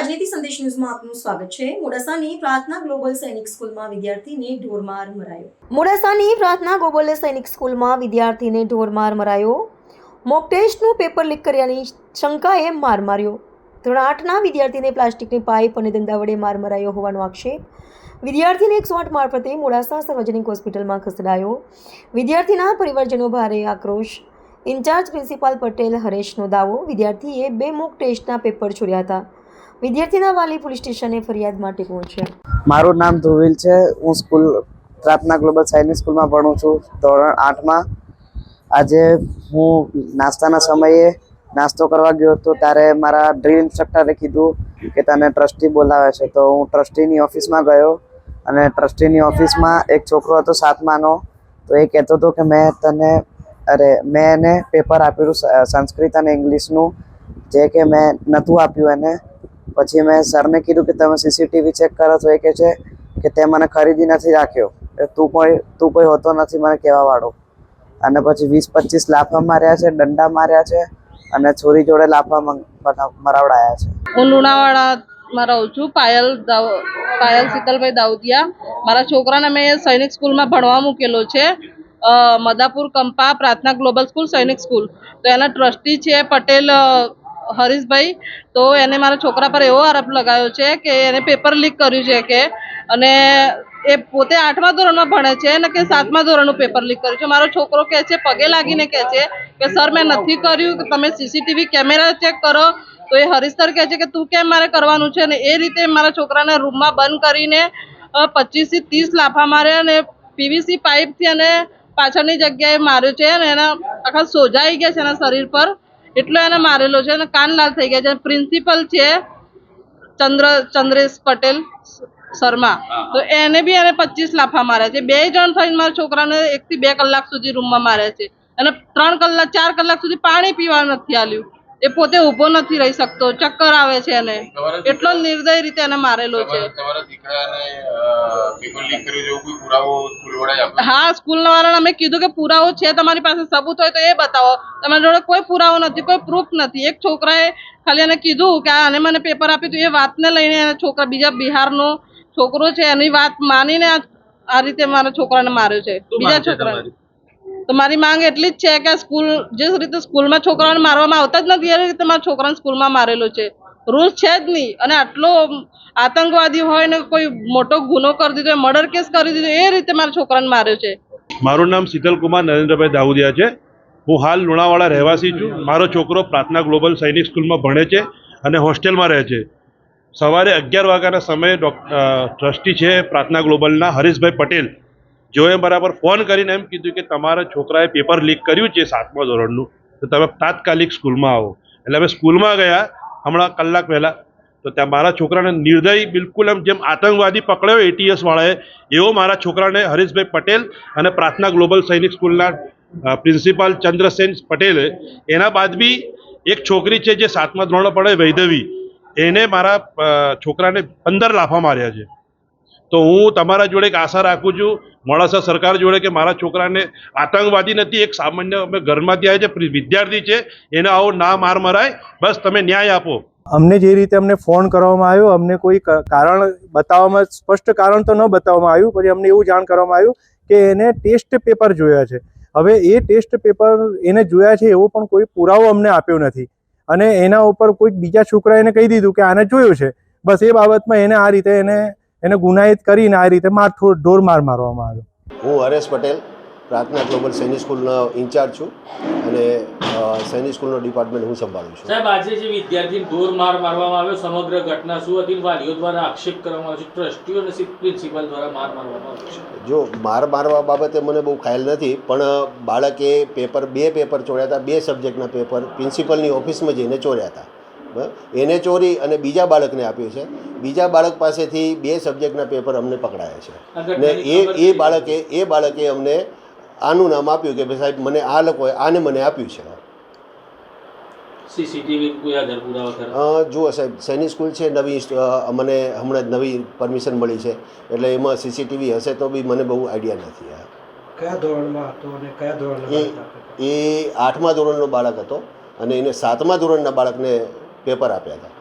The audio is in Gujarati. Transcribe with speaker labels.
Speaker 1: રાજનીતિ સંદેશ ન્યૂઝમાં આપનું સ્વાગત છે। મોડાસાની પ્રાર્થના ગ્લોબલ સૈનિક સ્કૂલમાં વિદ્યાર્થીને ઢોરમાર મરાયો। મોડાસાની પ્રાર્થના ગ્લોબલ સૈનિક સ્કૂલમાં વિદ્યાર્થીને ઢોરમાર મરાયો। મોક ટેસ્ટનું પેપર લીક કર્યાની શંકાએ માર માર્યો। ધોરણ 8ના વિદ્યાર્થીને પ્લાસ્ટિકની પાઇપ અને દંડા વડે માર મરાયો હોવાનો આક્ષેપ। વિદ્યાર્થીને 108 મારફતે મોડાસા સાર્વજનિક હોસ્પિટલમાં ખસેડાયો। વિદ્યાર્થીના પરિવારજનો ભારે આક્રોશ। ઇન્ચાર્જ પ્રિન્સિપાલ પટેલ હરેશનો દાવો, વિદ્યાર્થીએ 2 મોક ટેસ્ટના પેપર છોડ્યા હતા। વિદ્યાર્થીના વાલી પોલીસ સ્ટેશને ફરિયાદ માટે પહોંચ્યા।
Speaker 2: મારું નામ ધ્રુવિલ છે। હું સ્કૂલ પ્રાર્થના ગ્લોબલ સૈનિક સ્કૂલમાં ભણું છું, ધોરણ 8માં। આજે હું નાસ્તાના સમયે નાસ્તો કરવા ગયો હતો ત્યારે મારા ડ્રીલ ઇન્સ્ટ્રક્ટરે કીધું કે તને ટ્રસ્ટી બોલાવે છે। તો હું ટ્રસ્ટીની ઓફિસમાં ગયો અને ટ્રસ્ટીની ઓફિસમાં એક છોકરો હતો 7માનો। તો એ કહેતો હતો કે મેં એને પેપર આપેલું સંસ્કૃત અને ઇંગ્લિશનું, જે કે મેં નહોતું આપ્યું એને। પછી મેં સરને કીધું કે તમે સીસીટીવી ચેક કરો, તો એ કહે છે કે તે મને ખરીદી નથી રાખ્યો, તું કોઈ હોતો નથી મને કહેવાવાળો। અને પછી 20-25 લાફા માર્યા છે, દંડા માર્યા છે અને છોરી જોડે લાફા મરાવડાયા છે।
Speaker 3: હું લુણાવાડામાં રહું છું, પાયલ શીતલભાઈ દાઉદિયા। મારા છોકરાને મેં સૈનિક સ્કૂલમાં ભણવા મૂકેલો છે, મદાપુર કંપા પ્રાર્થના ગ્લોબલ સ્કૂલ સૈનિક સ્કૂલ। તો એના ટ્રસ્ટી છે પટેલ હરીશભાઈ। તો એને મારા છોકરા પર એવો આરોપ લગાવ્યો છે કે એને પેપર લીક કર્યું છે કે, અને એ પોતે 8મા ધોરણમાં ભણે છે ને કે 7મા ધોરણનું પેપર લીક કર્યું છે। મારો છોકરો કહે છે, પગે લાગીને કહે છે કે સર મેં નથી કર્યું, કે તમે સીસીટીવી કેમેરા ચેક કરો। તો એ હરીશ સર કહે છે કે તું કેમ મારે કરવાનું છે, ને એ રીતે મારા છોકરાને રૂમમાં બંધ કરીને 25 થી 30 લાફા માર્યા અને પીવીસી પાઇપથી અને પાછળની જગ્યાએ માર્યો છે અને એના આખા સોજા આવી ગયા છે એના શરીર પર, એટલો એને મારેલો છે અને કાન લાલ થઈ ગયા છે। પ્રિન્સિપલ છે ચંદ્રેશ પટેલ શર્મા, તો એને બી એને 25 લાફા માર્યા છે। 2 જણ થઈને મારા છોકરાને 1 થી 2 કલાક સુધી રૂમમાં માર્યા છે અને 4 કલાક સુધી પાણી પીવા નથી આલ્યું। એ પોતે ઊભો નથી રહી શકતો, ચક્કર આવે છે એને, એટલો નિર્દય રીતે એને મારેલો છે। હા, સ્કૂલ વાળાને અમે કીધું કે પુરાવો છે તમારી પાસે, સબૂત હોય તો એ બતાવો। તમારી જોડે કોઈ પુરાવો નથી, કોઈ પ્રૂફ નથી। એક છોકરાએ ખાલી એને કીધું કે આને મને પેપર આપ્યું, તો એ વાતને લઈને એના છોકરા, બીજા બિહારનો છોકરો છે, એની વાત માનીને આ રીતે મારા છોકરાને માર્યો છે। બીજા છોકરાને તો મારી માંગ એટલી જ છે કે સ્કૂલ જે રીતે સ્કૂલમાં છોકરાઓને મારવામાં આવતા જ નથી, એ રીતે મારા છોકરાને સ્કૂલમાં મારેલો છે। રૂલ્સ છે જ નહીં, અને આટલો આતંકવાદી હોય ને કોઈ મોટો ગુનો કરી દીધો, મર્ડર કેસ કરી દીધો, એ રીતે મારા છોકરાને માર્યો છે।
Speaker 4: મારું નામ શીતલકુમાર નરેન્દ્રભાઈ દાઉદિયા છે। હું હાલ લુણાવાડા રહેવાસી છું। મારો છોકરો પ્રાર્થના ગ્લોબલ સૈનિક સ્કૂલમાં ભણે છે અને હોસ્ટેલમાં રહે છે। સવારે 11 વાગ્યાના સમયે ટ્રસ્ટી છે પ્રાર્થના ગ્લોબલના હરીશભાઈ પટેલ, જેઓએ બરાબર ફોન કરીને એમ કીધું કે તમારા છોકરાએ પેપર લીક કર્યું છે 7મા ધોરણનું, તો તમે તાત્કાલિક સ્કૂલમાં આવો। એટલે અમે સ્કૂલમાં ગયા હમણાં કલાક પહેલાં, તો ત્યાં મારા છોકરાને નિર્દય, બિલકુલ એમ જેમ આતંકવાદી પકડ્યો ATS વાળાએ, એવો મારા છોકરાને હરીશભાઈ પટેલ અને પ્રાર્થના ગ્લોબલ સૈનિક સ્કૂલના પ્રિન્સિપાલ ચંદ્રસેન પટેલે, એના બાદ બી એક છોકરી છે જે 7મા ધોરણમાં પડે, વૈધવી, એને મારા છોકરાને 15 લાફા માર્યા છે। તો હું તમારા જોડે એક આશા રાખું છું, મોડાસા સરકાર જોડે, કે મારા છોકરાને આતંકવાદી નથી, એક સામાન્ય અમે ઘરમાંથી આવે છે, વિદ્યાર્થી છે, એને આવો ના માર મરાય, બસ તમે ન્યાય આપો।
Speaker 5: અમને જે રીતે અમને ફોન કરવામાં આવ્યો, અમને કોઈ કારણ બતાવવામાં, સ્પષ્ટ કારણ તો ન બતાવવામાં આવ્યું, પછી અમને એવું જાણ કરવામાં આવ્યું કે એને ટેસ્ટ પેપર જોયા છે। હવે એ ટેસ્ટ પેપર એને જોયા છે એવો પણ કોઈ પુરાવો અમને આપ્યો નથી, અને એના ઉપર કોઈક બીજા છોકરાએ એને કહી દીધું કે આને જોયું છે, બસ એ બાબતમાં એને આ રીતે એને ગુનાહિત કરીને આ રીતે ઢોર મારવામાં આવ્યો।
Speaker 6: હું હરેશ પટેલ, પ્રાર્થના ગ્લોબલ સૈનિક સ્કૂલનો ઇન્ચાર્જ છું અને સૈનિક સ્કૂલનો ડિપાર્ટમેન્ટ હું સંભાળું છું।
Speaker 7: સાહેબ, આજે જે વિદ્યાર્થીને ઢોર મારવામાં આવ્યો, સમગ્ર ઘટના શું હતી? વાલીઓ દ્વારા આક્ષેપ કરવામાં આવ્યો છે, ટ્રસ્ટીઓ અને પ્રિન્સિપાલ દ્વારા મારવામાં આવ્યો છે।
Speaker 6: જો મારવા બાબતે મને બહુ ખ્યાલ નથી, પણ બાળકે બે પેપર ચોર્યા હતા, 2 સબ્જેક્ટના પેપર પ્રિન્સિપલની ઓફિસમાં જઈને ચોર્યા હતા। એને ચોરી અને બીજા બાળકને આપ્યું છે। બીજા બાળક પાસેથી 2 સબ્જેક્ટના પેપર અમને પકડાયા છે, ને એ બાળકે અમને આનું નામ આપ્યું કે ભાઈ સાહેબ મને આ લોકોએ આને મને આપ્યું છે।
Speaker 7: સીસીટીવી કોઈ આધાર પુરાવા
Speaker 6: જુઓ સાહેબ, સૈનિક સ્કૂલ છે નવી, મને હમણાં જ નવી પરમિશન મળી છે, એટલે એમાં સીસીટીવી હશે તો બી મને બહુ આઈડિયા નથી।
Speaker 8: કયા ધોરણમાં હતો અને કયા ધોરણમાં?
Speaker 6: એ 8મા ધોરણનો બાળક હતો અને એને 7મા ધોરણના બાળકને પેપર આપ્યા હતા।